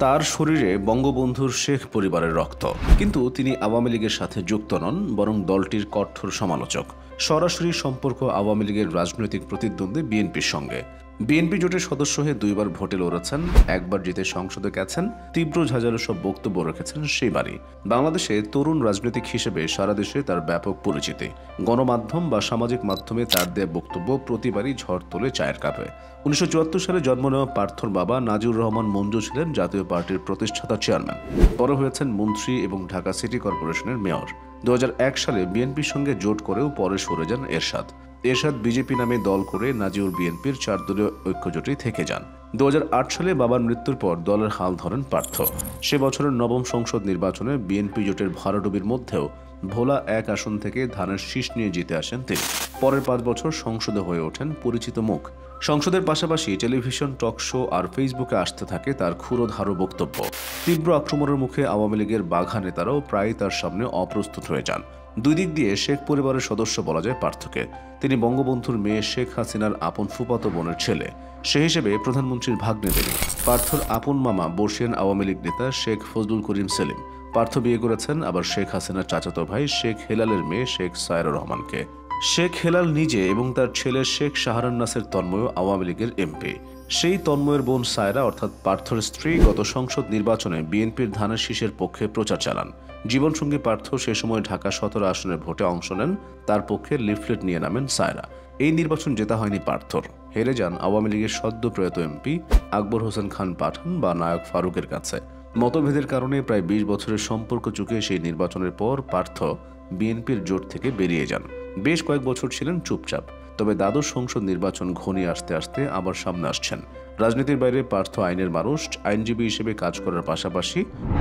তার শরীরে বঙ্গবন্ধুর শেখ পরিবারের রক্ত, কিন্তু তিনি আওয়ামী লীগের সাথে যুক্ত নন, বরং দলটির কঠোর সমালোচক। সরাসরি সম্পর্ক আওয়ামী লীগের রাজনৈতিক প্রতিদ্বন্দ্বী বিএনপির সঙ্গে। বিএনপি জোটের সদস্য হয়ে 2বার ভোটে লড়েছেন, একবার জিতে সংসদে গেছেন, তীব্র ঝাঁঝালো সব বক্তব্য রেখেছেন সেবারই। বাংলাদেশে তরুণ রাজনীতিক হিসেবে সারা দেশে তার ব্যাপক পরিচিতি। গণমাধ্যম বা সামাজিক মাধ্যমে তার দেয়া বক্তব্য প্রতিবারই ঝড় তোলে চায়ের কাপে। 1974 সালে জন্ম নেওয়া পার্থর বাবা নাজিউর রহমান মঞ্জু ছিলেন জাতীয় পার্টির প্রতিষ্ঠাতা চেয়ারম্যান। পরে হয়েছেন মন্ত্রী এবং ঢাকা সিটি কর্পোরেশনের মেয়র। 2001 সালে বিএনপির সঙ্গে জোট করেও পরে সরে যান এরশাদ। বিজেপি নামে দল করে নাজিউর বিএনপির 4 দলীয় ঐক্যজোটেই থেকে যান। 2008 সালে বাবার মৃত্যুর পর দলের হাল ধরেন পার্থ। সে বছরের নবম সংসদ নির্বাচনে বিএনপি জোটের ভরাডুবির মধ্যেও ভোলা 1 আসন থেকে ধানের শীষ নিয়ে জিতে আসেন তিনি। পরের 5 বছর সংসদে হয়ে ওঠেন পরিচিত মুখ। সংসদের পাশাপাশি টেলিভিশন, টক শো আর ফেসবুকে আসতে থাকে তার ক্ষুরোধারো বক্তব্য। তীব্র আক্রমণের মুখে আওয়ামী লীগের বাঘা নেতারাও প্রায় তার সামনে অপ্রস্তুত হয়ে যান। দুই দিক দিয়ে শেখ পরিবারের সদস্য বলা যায় পার্থকে। তিনি বঙ্গবন্ধুর মেয়ে শেখ হাসিনার আপন ফুফাতো বোনের ছেলে, সে হিসেবে প্রধানমন্ত্রীর ভাগ্নে তিনি। পার্থর আপন মামা বর্ষিয়ান আওয়ামী লীগ নেতা শেখ ফজলুল করিম সেলিম। পার্থ বিয়ে করেছেন আবার শেখ হাসিনার চাচাতো ভাই শেখ হেলালের মেয়ে শেখ সায়রা রহমানকে। শেখ হেলাল নিজে এবং তার ছেলে শেখ শাহরান নাসের তন্ময় আওয়ামী লীগের এমপি। সেই তন্ময়ের বোন সায়রা অর্থাৎ পার্থর স্ত্রী গত সংসদ নির্বাচনে বিএনপির ধানের শীষের পক্ষে প্রচার চালান। জীবনসঙ্গী পার্থ সে সময় ঢাকা 17 আসনের ভোটে অংশ নেন, তার পক্ষে লিফলেট নিয়ে নামেন সায়রা। এই নির্বাচন জেতা হয়নি পার্থর, হেরে যান আওয়ামী লীগের সদ্য প্রয়াত এমপি আকবর হোসেন খান পাঠান বা নায়ক ফারুকের কাছে। মতভেদের কারণে প্রায় 20 বছরের সম্পর্ক চুকে সেই নির্বাচনের পর পার্থ বিএনপির জোট থেকে বেরিয়ে যান। বেশ কয়েক বছর ছিলেন চুপচাপ, তবে দ্বাদশ সংসদ নির্বাচন ঘনিয়ে আসতে আসতে আবার সামনে আসছেন। রাজনীতির বাইরে পার্থ আইনের মানুষ, আইনজীবী হিসেবে কাজ করার পাশাপাশি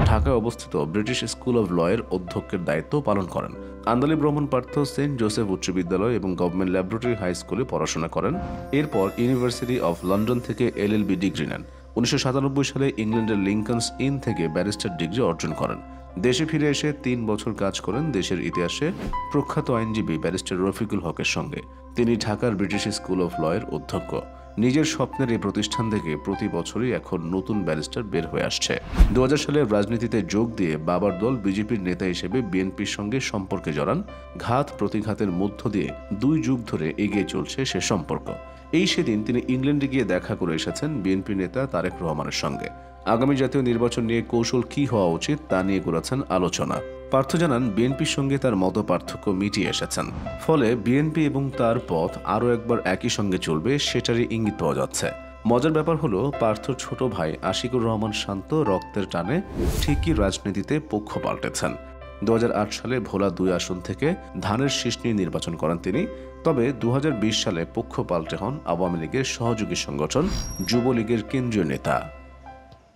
ঢাকায় অবস্থিত ব্রিটিশ স্কুল অব লয়ের অধ্যক্ষের দায়িত্ব পালন করেন। আন্দালি ব্রাহ্মণ পার্থ সেন্ট জোসেফ উচ্চ বিদ্যালয় এবং গভর্নমেন্ট ল্যাবরেটরি হাই স্কুলে পড়াশোনা করেন। এরপর ইউনিভার্সিটি অফ লন্ডন থেকে LLB ডিগ্রি নেন। 1997 সালে ইংল্যান্ডের লিঙ্কনস ইন থেকে ব্যারিস্টার ডিগ্রি অর্জন করেন। দেশে ফিরে এসে 3 বছর কাজ করেন দেশের ইতিহাসে প্রখ্যাত আইনজীবী ব্যারিস্টার রফিকুল হকের সঙ্গে। তিনি ঢাকার ব্রিটিশ স্কুল অফ লয়ের অধ্যক্ষ। নিজের স্বপ্নের এই প্রতিষ্ঠান থেকে প্রতি বছরই এখন নতুন ব্যারিস্টার বের হয়ে আসছে। 2000 সালে রাজনীতিতে যোগ দিয়ে বাবার দল বিজেপির নেতা হিসেবে বিএনপির সঙ্গে সম্পর্কে জড়ান। ঘাত প্রতিঘাতের মধ্য দিয়ে 2 যুগ ধরে এগিয়ে চলছে সে সম্পর্ক। এই সেদিন তিনি ইংল্যান্ডে গিয়ে দেখা করে এসেছেন বিএনপি নেতা তারেক রহমানের সঙ্গে। আগামী জাতীয় নির্বাচন নিয়ে কৌশল কি হওয়া উচিত তা নিয়ে করেছেন আলোচনা। পার্থ জানান বিএনপির সঙ্গে তার মত পার্থক্য মিটিয়ে এসেছেন, ফলে বিএনপি এবং তার পথ আরও একবার একই সঙ্গে চলবে সেটারই ইঙ্গিত পাওয়া যাচ্ছে। মজার ব্যাপার হলো পার্থর ছোট ভাই আশিকুর রহমান শান্ত রক্তের টানে ঠিকই রাজনীতিতে পক্ষ পাল্টেছেন। 2008 সালে ভোলা 2 আসন থেকে ধানের শীষ নিয়ে নির্বাচন করেন তিনি। তবে 2020 সালে পক্ষ পাল্টে হন আওয়ামী লীগের সহযোগী সংগঠন যুবলীগের কেন্দ্রীয় নেতা।